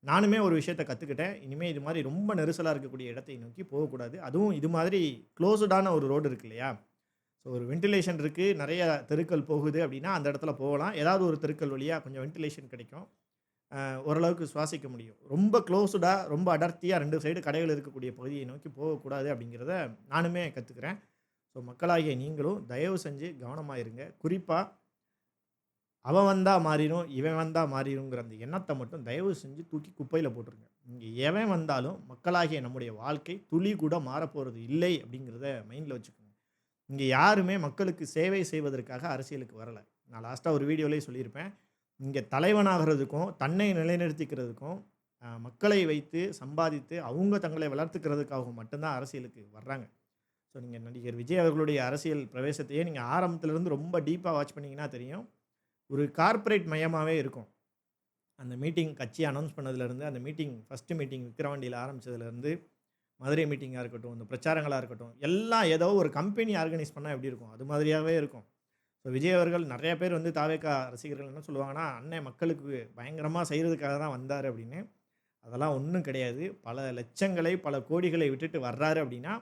நானுமே ஒரு விஷயத்த கத்துக்கிட்டேன். இனிமே இது மாரி ரொம்ப நெரிசலா இருக்கக்கூடிய இடத்தை நோக்கி போகக்கூடாது. அதுவும் இது மாதிரி குளோஸ்டான ஒரு ரோடு இருக்கு இல்லையா? ஸோ, ஒரு வென்டிலேஷன் இருக்கு. நெறைய தெருக்கள் போகுது அப்படின்னா, அந்த இடத்துல போகலாம். ஏதாவது ஒரு தெருக்கள் வழியா கொஞ்சம் வென்டிலேஷன் கிடைக்கும். ஓரளவுக்கு சுவாசிக்க முடியும். ரொம்ப குளோஸ்டா, ரொம்ப அடர்த்தியா 2 சைடு கடைகள் இருக்கக்கூடிய பகுதியை நோக்கி போகக்கூடாது அப்படிங்கிறத நானுமே கத்துக்கிறேன். ஸோ, மக்களாகிய நீங்களும் தயவு செஞ்சு கவனமா இருங்க. குறிப்பா, அவன் வந்தா மாறிரும், இவன் வந்தா மாறிருங்கிற அந்த எண்ணத்த மட்டும் தயவு செஞ்சு தூக்கி குப்பையில போட்டுருங்க. இங்க எவன் வந்தாலும் மக்களாகிய நம்முடைய வாழ்க்கை துளி கூட மாறப்போறது இல்லை அப்படிங்கிறத மைண்ட்ல வச்சுக்கோங்க. இங்க யாருமே மக்களுக்கு சேவை செய்வதற்காக அரசியலுக்கு வரல. நான் லாஸ்ட்டா ஒரு வீடியோலயே சொல்லியிருப்பேன். இங்க தலைவனாகுறதுக்கும், தன்னை நிலைநிறுத்திக்கிறதுக்கும், மக்களை வைத்து சம்பாதித்து, அவங்க தங்களை வளர்த்துக்கிறதுக்காகவும் மட்டும் தான் அரசியலுக்கு வர்றாங்க. ஸோ, நீங்க நடிகர் விஜய் அவர்களுடைய அரசியல் பிரவேசத்தையே நீங்க ஆரம்பத்திலிருந்து ரொம்ப டீப்பா வாட்ச் பண்ணீங்கன்னா தெரியும். ஒரு கார்ப்பரேட் மயமாவே இருக்கும். அந்த மீட்டிங் கட்சி அனவுன்ஸ் பண்ணதுலேருந்து, அந்த மீட்டிங் ஃபர்ஸ்ட் மீட்டிங் விக்கிரவாண்டியில ஆரம்பிச்சதுலேருந்து, மதுரை மீட்டிங்கா இருக்கட்டும், இந்த பிரச்சாரங்களா இருக்கட்டும், எல்லாம் ஏதோ ஒரு கம்பெனி ஆர்கனைஸ் பண்ணா எப்படி இருக்கும்? அது மாதிரியாவே இருக்கும். ஸோ, விஜய் அவர்கள் நெறைய பேர் வந்து தாவேகா ரசிகர்கள் என்ன சொல்லுவாங்கன்னா, "அண்ணன் மக்களுக்கு பயங்கரமா செய்றதுக்காக தான் வந்தாரு" அப்படின்னு. அதெல்லாம் ஒண்ணும் கிடையாது. பல லட்சங்களை, பல கோடிகளை விட்டுட்டு வர்றாரு அப்படின்னா,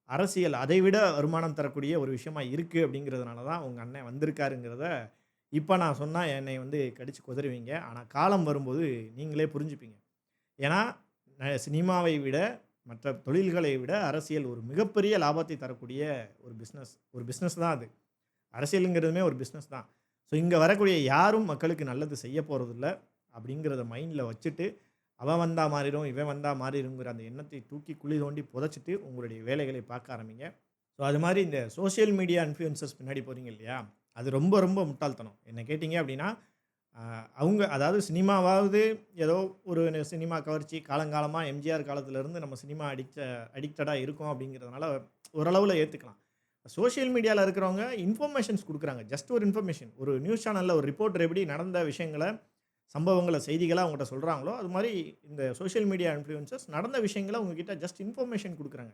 அரசியல் அதை விட வருமானம் தரக்கூடிய ஒரு விஷயமா இருக்கு அப்படிங்கிறதுனால தான் உங்க அண்ணன் வந்திருக்காருங்கிறத, இப்ப நான் சொன்னா என்னைய வந்து கடிச்சு கொதறுவீங்க. ஆனா காலம் வரும்போது நீங்களே புரிஞ்சுப்பீங்க. ஏன்னா, சினிமாவை விட, மற்ற தொழில்களை விட அரசியல் ஒரு மிகப்பெரிய லாபத்தை தரக்கூடிய ஒரு பிசினஸ். ஒரு பிசினஸ் தான் அது. அரசியலுங்கிறதுமே ஒரு பிசினஸ் தான். ஸோ, இங்க வரக்கூடிய யாரும் மக்களுக்கு நல்லது செய்ய போறதில்ல. அப்படிங்கிறத மைண்ட்ல வச்சுட்டு, அவன் வந்தா மாறிரும், இவன் வந்தா மாறிருங்கிற அந்த எண்ணத்தை தூக்கி குழி தோண்டி புதைச்சுட்டு உங்களுடைய வேலைகளை பார்க்க ஆரம்பிங்க. ஸோ, அது மாரி இந்த சோசியல் மீடியா இன்ஃப்ளூயன்சர்ஸ் பின்னாடி போறீங்க இல்லையா? அது ரொம்ப ரொம்ப முட்டாள்தனம். என்ன கேட்டீங்க அப்படின்னா, அவங்க அதாவது சினிமாவாவது ஏதோ ஒரு சினிமா கவர்ச்சி காலங்காலமா எம்ஜிஆர் காலத்திலருந்து நம்ம சினிமா அடிக்டடா இருக்கோம் அப்படிங்கிறதுனால ஓரளவுல ஏத்துக்கலாம். சோசியல் மீடியால இருக்கிறவங்க இன்ஃபர்மேஷன்ஸ் குடுக்குறாங்க. ஜஸ்ட் ஒரு இன்ஃபர்மேஷன். ஒரு நியூஸ் சேனல்ல ஒரு ரிப்போர்ட்டர் எப்படி நடந்த விஷயங்கள, சம்பவங்கள, செய்திகளா உங்கட்ட சொல்றாங்களோ, அது மாரி இந்த சோசியல் மீடியா இன்ஃப்ளூயன்சர்ஸ் நடந்த விஷயங்கள உங்ககிட்ட ஜஸ்ட் இன்ஃபர்மேஷன் குடுக்குறாங்க.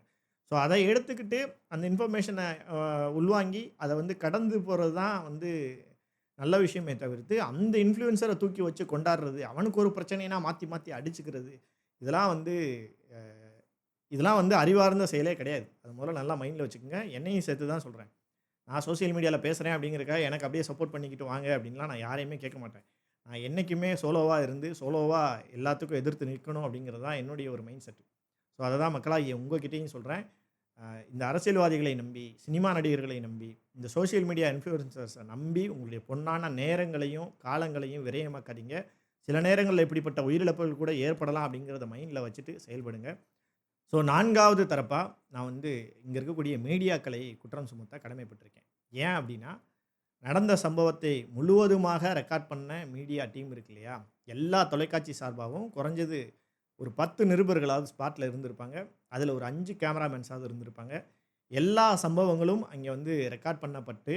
ஸோ, அத எடுத்துக்கிட்டு அந்த இன்ஃபர்மேஷன உள்வாங்கி அத வந்து கடந்து போறது தான் வந்து நல்ல விஷயமே தவிர்த்து, அந்த இன்ஃப்ளூயன்சர தூக்கி வச்சு கொண்டாடுறது, அவனுக்கு ஒரு பிரச்சனைனா மாத்தி மாத்தி அடிச்சுக்கிறது, இதெல்லாம் வந்து அ இதெல்லாம் வந்து அறிவார்ந்த செயலே கிடையாது. அது முதல்ல நல்லா மைண்ட்ல வச்சுக்கங்க. என்னையும் சேர்த்து தான் சொல்றேன். நான் சோசியல் மீடியால பேசுறேன் அப்படிங்கிறதுக்காக எனக்கு அப்படியே சப்போர்ட் பண்ணிக்கிட்டு வாங்க அப்படின்லாம் நான் யாரையுமே கேட்க மாட்டேன். நான் என்னைக்குமே சோலோவா இருந்து, சோலோவா எல்லாத்துக்கும் எதிர்த்து நிற்கணும் அப்படிங்கிறது தான் என்னுடைய ஒரு மைண்ட் செட். ஸோ, அத தான் மக்களாகிய உங்ககிட்டயும் சொல்றேன். இந்த அரசியல்வாதிகளை நம்பி, சினிமா நடிகர்களை நம்பி, இந்த சோசியல் மீடியா இன்ஃப்ளூயன்சர்ஸை நம்பி உங்களுடைய பொன்னான நேரங்களையும், காலங்களையும் விரயமாக்காதீங்க. சில நேரங்கள்ல இப்படிப்பட்ட உயிரிழப்புகள் கூட ஏற்படலாம் அப்படிங்கிறத மைண்ட்ல வச்சுட்டு செயல்படுங்க. ஸோ 4வது தரப்பா நான் வந்து இங்க இருக்கக்கூடிய மீடியாக்களை குற்றம் சுமத்த கடமைப்பட்டிருக்கேன். ஏன் அப்படின்னா, நடந்த சம்பவத்தை முழுவதுமாக ரெக்கார்ட் பண்ண மீடியா டீம் இருக்கு இல்லையா? எல்லா தொலைக்காட்சி சார்பாவும் குறைஞ்சது ஒரு 10 நிருபர்களாவது ஸ்பாட்ல இருந்திருப்பாங்க. அதில ஒரு 5 கேமராமேன்ஸாவது இருந்திருப்பாங்க. எல்லா சம்பவங்களும் அங்கே வந்து ரெக்கார்ட் பண்ணப்பட்டு,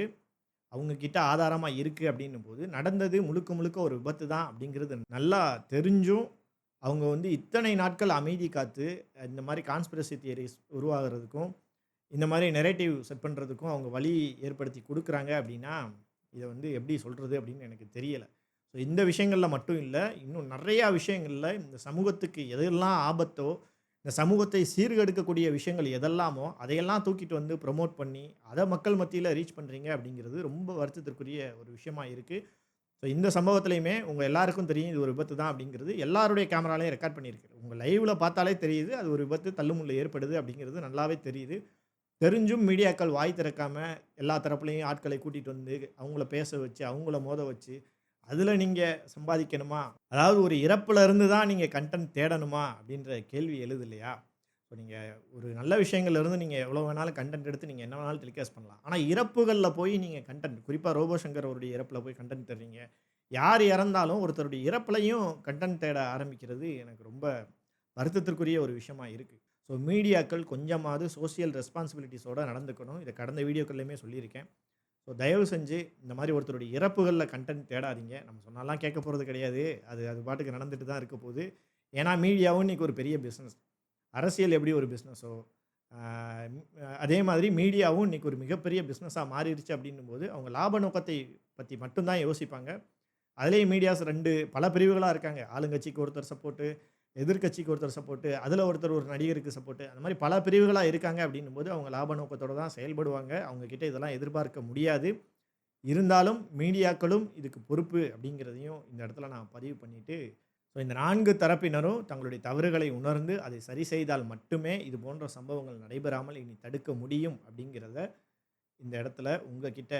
அவங்க கிட்ட ஆதாரமா இருக்கு அப்படின்னும்போது, நடந்தது முழுக்க முழுக்க ஒரு விபத்து தான் அப்படிங்கிறது நல்லா தெரிஞ்சும், அவங்க வந்து இத்தனை நாட்கள் அமைதி காத்து, இந்த மாரி கான்ஸ்பிரசி தியரீஸ் உருவாகுறதுக்கும், இந்த மாரி நரேட்டிவ் செட் பண்றதுக்கும் அவங்க வழி ஏற்படுத்தி குடுக்குறாங்க அப்படின்னா, இத வந்து எப்படி சொல்றது அப்படின்னு எனக்கு தெரியல. ஸோ இந்த விஷயங்கள்ல மட்டும் இல்ல, இன்னும் நெறையா விஷயங்கள்ல இந்த சமூகத்துக்கு எதெல்லாம் ஆபத்தோ, இந்த சமூகத்தை சீர்கெடுக்கக்கூடிய விஷயங்கள் எதெல்லாமோ, அதையெல்லாம் தூக்கிட்டு வந்து ப்ரமோட் பண்ணி, அத மக்கள் மத்தியில ரீச் பண்றீங்க அப்படிங்கிறது ரொம்ப வருத்தத்திற்குரிய ஒரு விஷயமா இருக்கு. ஸோ இந்த சம்பவத்திலயுமே உங்க எல்லாருக்கும் தெரியும் இது ஒரு விபத்து தான் அப்படிங்கிறது எல்லாருடைய கேமராலயும் ரெக்கார்ட் பண்ணியிருக்கு. உங்க லைவ்ல பார்த்தாலே தெரியுது, அது ஒரு விபத்து தள்ளுமுள்ளு ஏற்படுது அப்படிங்கிறது நல்லாவே தெரியுது. தெரிஞ்சும் மீடியாக்கள் வாய் திறக்காம, எல்லா தரப்புலயும் ஆட்களை கூட்டிட்டு வந்து, அவங்கள பேச வச்சு, அவங்கள மோத வச்சு, அதில நீங்க சம்பாதிக்கணுமா? அதாவது ஒரு இறப்புல இருந்து தான் நீங்க கன்டென்ட் தேடணுமா? அப்படின்ற கேள்வி எழுது இல்லையா? இப்போ நீங்க ஒரு நல்ல விஷயங்கள்ல இருந்து நீங்க எவ்வளோ வேணாலும் கன்டென்ட் எடுத்து நீங்க என்ன வேணாலும் டெலிகாஸ்ட் பண்ணலாம். ஆனா இறப்புகள்ல போய் நீங்க கன்டென்ட் குறிப்பா ரோபோ சங்கர் அவருடைய இறப்புல போய் கன்டென்ட் தேடுறீங்க. யார் இறந்தாலும் ஒருத்தருடைய இறப்புலயும் கன்டென்ட் தேட ஆரம்பிக்கிறது எனக்கு ரொம்ப வருத்தத்திற்குரிய ஒரு விஷயமா இருக்கு. ஸோ மீடியாக்கள் கொஞ்சமாவது சோசியல் ரெஸ்பான்சிபிலிட்டீஸோட நடந்துக்கணும். இத கடந்த வீடியோக்கள்லயுமே சொல்லியிருக்கேன். ஸோ தயவு செஞ்சு இந்த மாரி ஒருத்தருடைய இறப்புகள்ல கன்டென்ட் தேடாதீங்க. நம்ம சொன்னாலாம் கேட்க போறது கிடையாது. அது அது பாட்டுக்கு நடந்துட்டு தான் இருக்க போது. ஏன்னா மீடியாவும் இன்னைக்கு ஒரு பெரிய பிசினஸ். அரசியல் எப்படி ஒரு பிசினஸோ, ஆ அதே மாதிரி மீடியாவும் இன்னைக்கு ஒரு மிகப்பெரிய பிசினஸா மாறிருச்சு அப்படின்னும்போது, அவங்க லாப நோக்கத்தை பத்தி மட்டும் தான் யோசிப்பாங்க. அதிலேயும் மீடியாஸ் 2 பல பிரிவுகளா இருக்காங்க. ஆளுங்கட்சிக்கு ஒருத்தர் சப்போர்ட்டு, எதிர்க்கட்சிக்கு ஒருத்தர் சப்போர்ட்டு, அதில ஒருத்தர் ஒரு நடிகருக்கு சப்போர்ட்டு. அந்த மாரி பல பிரிவுகளா இருக்காங்க அப்படின்னும்போது, அவங்க லாப நோக்கத்தோட தான் செயல்படுவாங்க. அவங்க கிட்ட இதெல்லாம் எதிர்பார்க்க முடியாது. இருந்தாலும் மீடியாக்களும் இதுக்கு பொறுப்பு அப்படிங்கிறதையும் இந்த இடத்துல நான் பதிவு பண்ணிட்டு, ஸோ இந்த 4 தரப்பினரும் தங்களுடைய தவறுகளை உணர்ந்து, அதை சரி செய்தால் மட்டுமே இது போன்ற சம்பவங்கள் நடைபெறாமல் இனி தடுக்க முடியும் அப்படிங்கிறத இந்த இடத்துல உங்ககிட்ட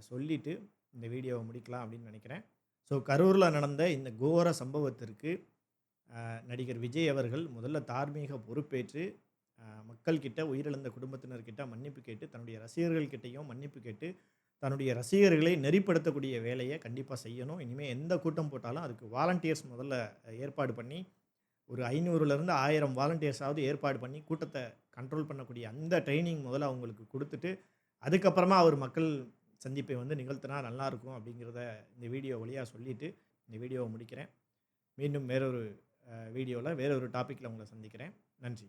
சொல்லிட்டு இந்த வீடியோவ முடிக்கலாம் அப்படின்னு நினைக்கிறேன். ஸோ கரூர்ல நடந்த இந்த கோர சம்பவத்திற்கு நடிகர் விஜய் அவர்கள் முதல்ல தார்மீக பொறுப்பேற்று, மக்கள் கிட்ட உயிரிழந்த குடும்பத்தினர்கிட்ட மன்னிப்பு கேட்டு, தன்னுடைய ரசிகர்கள் கிட்டயும் மன்னிப்பு கேட்டு, தன்னுடைய ரசிகர்களை நெறிப்படுத்தக்கூடிய வேலைய கண்டிப்பா செய்யணும். இனிமே எந்த கூட்டம் போட்டாலும் அதுக்கு வாலண்டியர்ஸ் முதல்ல ஏற்பாடு பண்ணி, ஒரு 500லேருந்து 1000 வாலண்டியர்ஸாவது ஏற்பாடு பண்ணி, கூட்டத்த கண்ட்ரோல் பண்ணக்கூடிய அந்த ட்ரெய்னிங் முதல்ல அவங்களுக்கு குடுத்துட்டு, அதுக்கப்புறமா அவர் மக்கள் சந்திப்பை வந்து நிகழ்த்தினா நல்லாயிருக்கும் அப்படிங்கிறத இந்த வீடியோ வழியா சொல்லிட்டு, இந்த வீடியோவ முடிக்கிறேன். மீண்டும் வேறொரு வீடியோல வேறொரு டாபிக்ல உங்கள சந்திக்கிறேன். நன்றி.